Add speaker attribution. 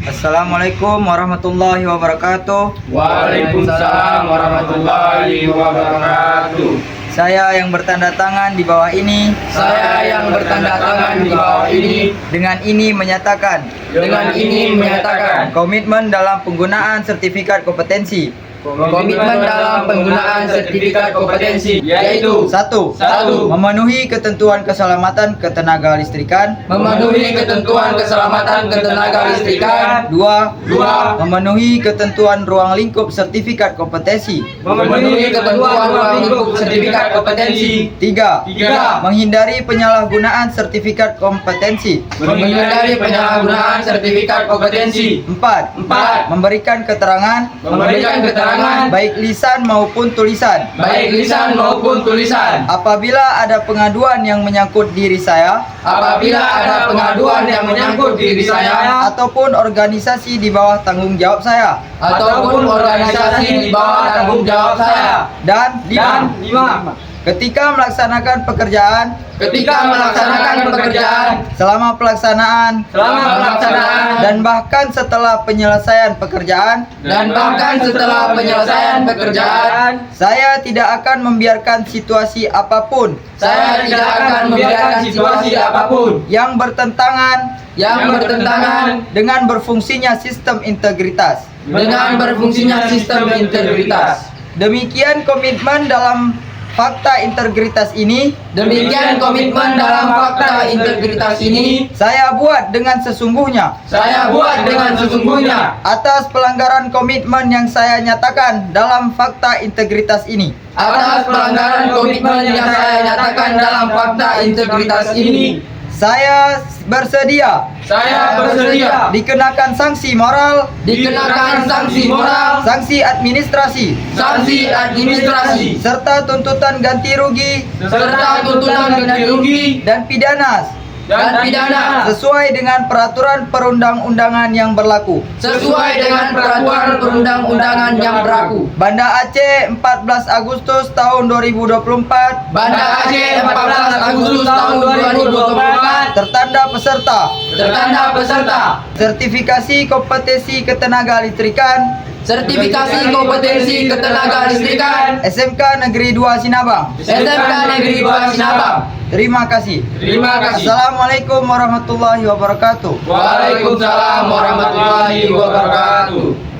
Speaker 1: Assalamualaikum warahmatullahi wabarakatuh.
Speaker 2: Waalaikumsalam warahmatullahi wabarakatuh.
Speaker 1: Saya yang bertanda tangan di bawah ini
Speaker 2: Saya yang bertanda tangan di bawah ini
Speaker 1: dengan ini menyatakan komitmen dalam penggunaan sertifikat kompetensi.
Speaker 2: komitmen dalam penggunaan sertifikat kompetensi, yaitu
Speaker 1: 1.
Speaker 2: 1.
Speaker 1: Memenuhi ketentuan keselamatan ketenaga listrikan.
Speaker 2: Memenuhi ketentuan keselamatan ketenaga listrikan.
Speaker 1: 2. Memenuhi ketentuan ruang lingkup sertifikat kompetensi.
Speaker 2: Memenuhi ketentuan ruang lingkup sertifikat kompetensi.
Speaker 1: 3. Menghindari penyalahgunaan sertifikat kompetensi.
Speaker 2: Menghindari penyalahgunaan sertifikat kompetensi.
Speaker 1: 4. Memberikan keterangan baik lisan maupun tulisan apabila ada pengaduan yang menyangkut diri saya ataupun organisasi di bawah tanggung jawab saya. Dan 5. Ketika melaksanakan pekerjaan selama pelaksanaan dan bahkan setelah penyelesaian pekerjaan saya tidak akan membiarkan situasi apapun yang bertentangan dengan berfungsinya sistem integritas. Demikian komitmen dalam fakta integritas ini. Saya buat dengan sesungguhnya atas pelanggaran komitmen yang saya nyatakan dalam fakta integritas ini. Saya bersedia dikenakan sanksi moral, sanksi administrasi, serta tuntutan ganti rugi dan pidana sesuai dengan peraturan perundang-undangan yang berlaku. Banda Aceh 14 Agustus tahun 2024. Tertanda peserta sertifikasi kompetensi ketenaga listrikan SMK Negeri 2 Sinabang. Terima kasih. Assalamualaikum warahmatullahi wabarakatuh.
Speaker 2: Waalaikumsalam warahmatullahi wabarakatuh.